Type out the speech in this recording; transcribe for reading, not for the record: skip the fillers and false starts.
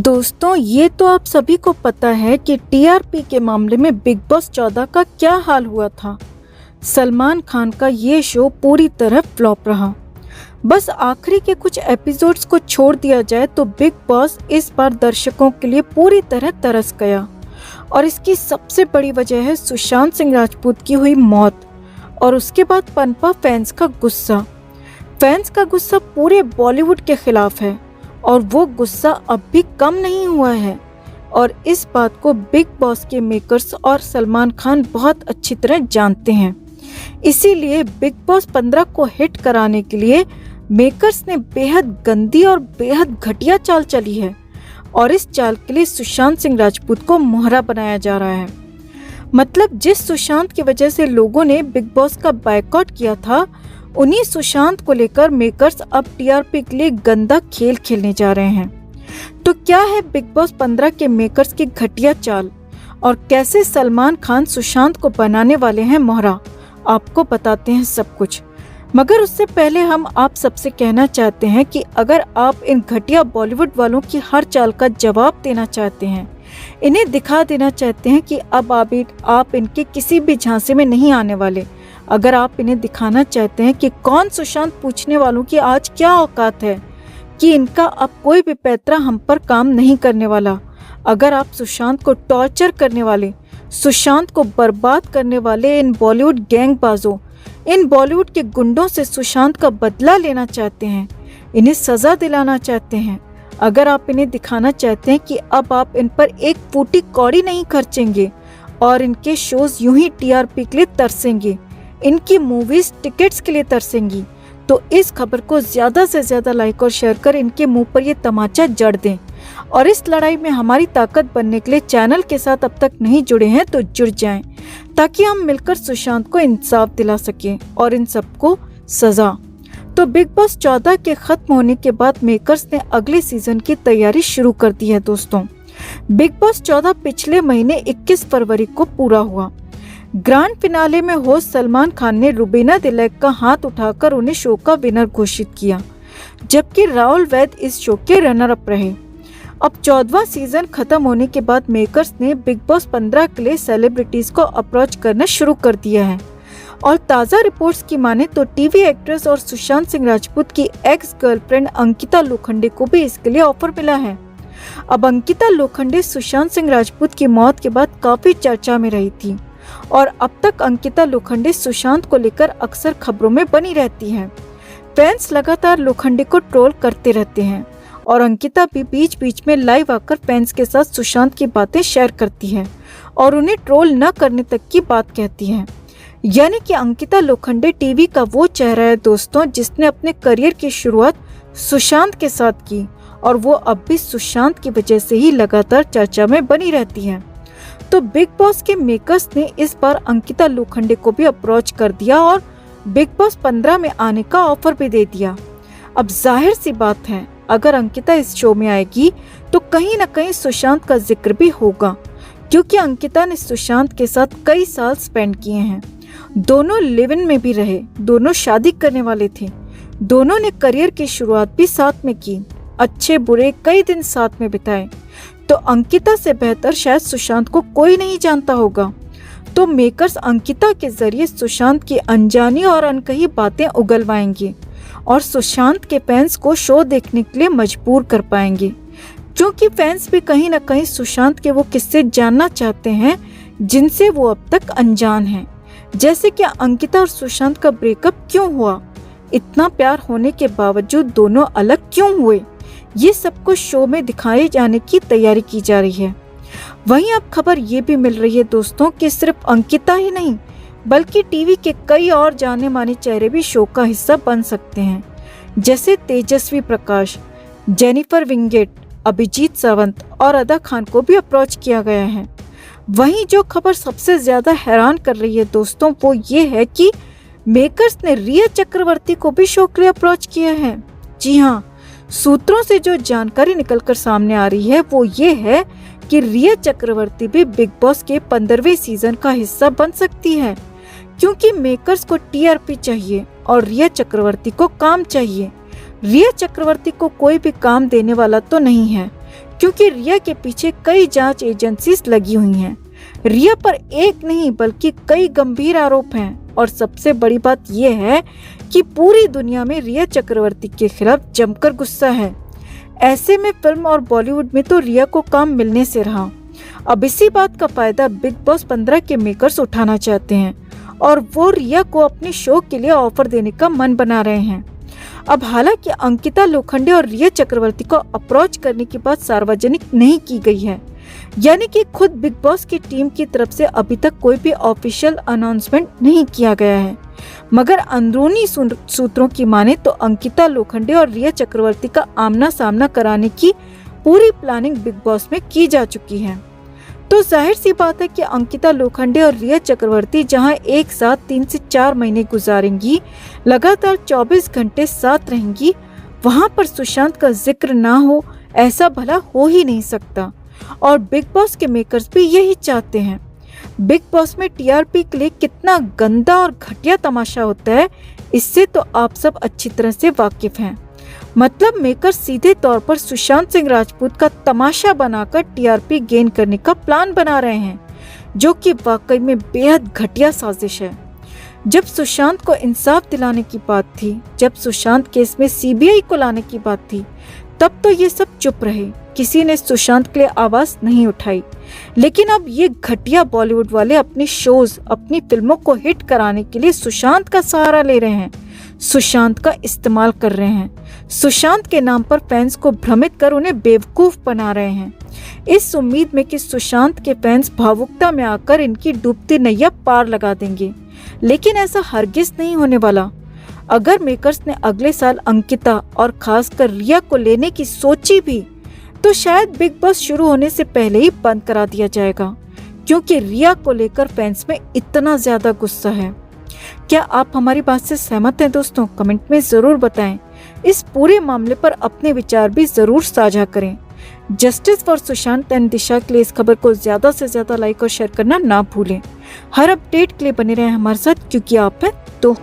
दोस्तों, ये तो आप सभी को पता है कि टीआरपी के मामले में बिग बॉस 14 का क्या हाल हुआ था। सलमान खान का ये शो पूरी तरह फ्लॉप रहा। बस आखिरी के कुछ एपिसोड्स को छोड़ दिया जाए तो बिग बॉस इस बार दर्शकों के लिए पूरी तरह तरस गया और इसकी सबसे बड़ी वजह है सुशांत सिंह राजपूत की हुई मौत और उसके बाद पनपा फैंस का गुस्सा। फैंस का गुस्सा पूरे बॉलीवुड के खिलाफ है और वो गुस्सा अब भी कम नहीं हुआ है और इस बात को बिग बॉस के मेकर्स और सलमान खान बहुत अच्छी तरह जानते हैं। इसीलिए बिग बॉस 15 को हिट कराने के लिए मेकर्स ने बेहद गंदी और बेहद घटिया चाल चली है और इस चाल के लिए सुशांत सिंह राजपूत को मोहरा बनाया जा रहा है। मतलब जिस सुशांत की वजह से लोगों ने बिग बॉस का बायकॉट किया था, उन्हीं सुशांत को लेकर मेकर्स अब टीआरपी के लिए गंदा खेल खेलने जा रहे हैं। तो क्या है बिग बॉस 15 के मेकर्स की घटिया चाल और कैसे सलमान खान सुशांत को बनाने वाले हैं मोहरा, आपको बताते हैं सब कुछ। मगर उससे पहले हम आप सबसे कहना चाहते हैं कि अगर आप इन घटिया बॉलीवुड वालों की हर चाल का जवाब देना चाहते हैं, इन्हें दिखा देना चाहते हैं कि अब आप इनके किसी भी झांसे में नहीं आने वाले, अगर आप इन्हें दिखाना चाहते हैं कि कौन सुशांत पूछने वालों की आज क्या औकात है कि इनका अब कोई भी पैतरा हम पर काम नहीं करने वाला, अगर आप सुशांत को टॉर्चर करने वाले, सुशांत को बर्बाद करने वाले इन बॉलीवुड गैंगबाजों, इन बॉलीवुड के गुंडों से सुशांत का बदला लेना चाहते हैं, इन्हें सजा दिलाना चाहते हैं, अगर आप इन्हें दिखाना चाहते हैं कि अब आप इन पर एक फूटी कौड़ी नहीं खर्चेंगे और इनके शोज यूं ही टीआरपी के लिए तरसेंगे, इनकी मूवीज टिकट्स के लिए तरसेंगी, तो इस खबर को ज्यादा से ज्यादा लाइक और शेयर कर इनके मुंह पर ये तमाचा जड़ दें। और इस लड़ाई में हमारी ताकत बनने के लिए चैनल के साथ अब तक नहीं जुड़े हैं तो जुड़ जाएं, ताकि हम मिलकर सुशांत को इंसाफ दिला सकें और इन सबको सजा। तो बिग बॉस 14 के खत्म होने के बाद मेकर्स ने अगले सीजन की तैयारी शुरू कर दी है। दोस्तों, बिग बॉस 14 पिछले महीने 21 फरवरी को पूरा हुआ। ग्रैंड फिनाले में होस्ट सलमान खान ने रुबीना दिलैक का हाथ उठाकर उन्हें शो का विनर घोषित किया, जबकि राहुल वैद इस शो के रनर अप रहे। अब 14वां सीजन खत्म होने के बाद मेकर्स ने बिग बॉस 15 के लिए सेलिब्रिटीज को अप्रोच करना शुरू कर दिया है और ताज़ा रिपोर्ट्स की माने तो टीवी एक्ट्रेस और सुशांत सिंह राजपूत की एक्स गर्लफ्रेंड अंकिता लोखंडे को भी इसके लिए ऑफर मिला है। अब अंकिता लोखंडे सुशांत सिंह राजपूत की मौत के बाद काफी चर्चा में रही थी और अब तक अंकिता लोखंडे सुशांत को लेकर अक्सर खबरों में बनी रहती हैं। फैंस लगातार लोखंडे को ट्रोल करते रहते हैं और अंकिता भी बीच बीच में लाइव आकर फैंस के साथ सुशांत की बातें शेयर करती है और उन्हें ट्रोल न करने तक की बात कहती है। यानी कि अंकिता लोखंडे टीवी का वो चेहरा है दोस्तों, जिसने अपने करियर की शुरुआत सुशांत के साथ की और वो अब भी सुशांत की वजह से ही लगातार चर्चा में बनी रहती है। तो बिग बॉस के मेकर्स ने इस बार अंकिता लोखंडे को भी अप्रोच कर दिया और बिग बॉस 15 में आने का ऑफर भी दे दिया। अब जाहिर सी बात है, अगर अंकिता इस शो में आएगी तो कहीं न कहीं सुशांत का जिक्र भी होगा, क्योंकि अंकिता ने सुशांत के साथ कई साल स्पेंड किए हैं। दोनों लिव इन में भी रहे, दोनों शादी करने वाले थे, दोनों ने करियर की शुरुआत भी साथ में की, अच्छे बुरे कई दिन साथ में बिताए। तो अंकिता से बेहतर शायद सुशांत को कोई नहीं जानता होगा। तो मेकर्स अंकिता के जरिए सुशांत की अनजानी और अनकही बातें उगलवाएंगे और सुशांत के फैंस को शो देखने के लिए मजबूर कर पाएंगे, क्योंकि फैंस भी कहीं न कहीं सुशांत के वो किस्से जानना चाहते हैं जिनसे वो अब तक अनजान हैं। जैसे कि अंकिता और सुशांत का ब्रेकअप क्यों हुआ, इतना प्यार होने के बावजूद दोनों अलग क्यों हुए, ये सब कुछ शो में दिखाए जाने की तैयारी की जा रही है। वहीं अब खबर ये भी मिल रही है दोस्तों कि सिर्फ अंकिता ही नहीं बल्कि टीवी के कई और जाने माने चेहरे भी शो का हिस्सा बन सकते हैं, जैसे तेजस्वी प्रकाश, जेनिफर विंगेट, अभिजीत सावंत और अदा खान को भी अप्रोच किया गया है। वहीं जो खबर सबसे ज्यादा हैरान कर रही है दोस्तों, वो ये है कि मेकर्स ने रिया चक्रवर्ती को भी शो के लिए अप्रोच किया है। जी हाँ, सूत्रों से जो जानकारी निकलकर सामने आ रही है वो ये है कि रिया चक्रवर्ती भी बिग बॉस के 15वें सीजन का हिस्सा बन सकती है, क्योंकि मेकर्स को टीआरपी चाहिए और रिया चक्रवर्ती को काम चाहिए। रिया चक्रवर्ती को कोई भी काम देने वाला तो नहीं है, क्योंकि रिया के पीछे कई जांच एजेंसीज लगी हुई हैं। रिया पर एक नहीं बल्कि कई गंभीर आरोप हैं और सबसे बड़ी बात यह है कि पूरी दुनिया में रिया चक्रवर्ती के खिलाफ जमकर गुस्सा है। ऐसे में फिल्म और बॉलीवुड में तो रिया को काम मिलने से रहा। अब इसी बात का फायदा बिग बॉस 15 के मेकर्स उठाना चाहते हैं और वो रिया को अपने शो के लिए ऑफर देने का मन बना रहे हैं। अब हालांकि अंकिता लोखंडे और रिया चक्रवर्ती को अप्रोच करने की बात सार्वजनिक नहीं की गई है, यानी कि खुद बिग बॉस की टीम की तरफ से अभी तक कोई भी ऑफिशियल अनाउंसमेंट नहीं किया गया है। मगर अंदरूनी सूत्रों की माने तो अंकिता लोखंडे और रिया चक्रवर्ती का आमना सामना कराने की पूरी प्लानिंग बिग बॉस में की जा चुकी है। तो जाहिर सी बात है कि अंकिता लोखंडे और रिया चक्रवर्ती जहां एक साथ 3 से 4 महीने गुजारेंगी, लगातार 24 घंटे साथ रहेंगी, वहां पर सुशांत का जिक्र ना हो ऐसा भला हो ही नहीं सकता। और बिग बॉस के मेकर्स भी यही चाहते हैं। बिग बॉस में टीआरपी के लिए कितना गंदा और घटिया तमाशा होता है, इससे तो आप सब अच्छी तरह से वाकिफ हैं। मतलब मेकर सीधे तौर पर सुशांत सिंह राजपूत का तमाशा बनाकर टीआरपी गेन करने का प्लान बना रहे हैं, जो कि वाकई में बेहद घटिया साजिश है। जब सुशांत को इंसाफ दिलाने की बात थी, जब सुशांत केस में सीबीआई को लाने की बात थी, तब तो ये सब चुप रहे, किसी ने सुशांत के लिए आवाज नहीं उठाई। लेकिन अब ये घटिया बॉलीवुड वाले अपने शोज, अपनी फिल्मों को हिट कराने के लिए सुशांत का सहारा ले रहे हैं, सुशांत का इस्तेमाल कर रहे हैं, सुशांत के नाम पर फैंस को भ्रमित कर उन्हें बेवकूफ बना रहे हैं, इस उम्मीद में कि सुशांत के फैंस भावुकता में आकर इनकी डूबती नैया पार लगा देंगे। लेकिन ऐसा हरगिज नहीं होने वाला। अगर मेकर्स ने अगले साल अंकिता और खासकर रिया को लेने की सोची भी, तो शायद बिग बॉस शुरू होने से पहले ही बंद करा दिया जाएगा, क्योंकि रिया को लेकर फैंस में इतना ज्यादा गुस्सा है। क्या आप हमारी बात से सहमत हैं दोस्तों? कमेंट में जरूर बताएं। इस पूरे मामले पर अपने विचार भी जरूर साझा करें। जस्टिस फॉर सुशांत एंड दिशा के लिए इस खबर को ज्यादा से ज्यादा लाइक और शेयर करना ना भूलें। हर अपडेट के लिए बने रहें हमारे साथ, क्योंकि आप हैं तो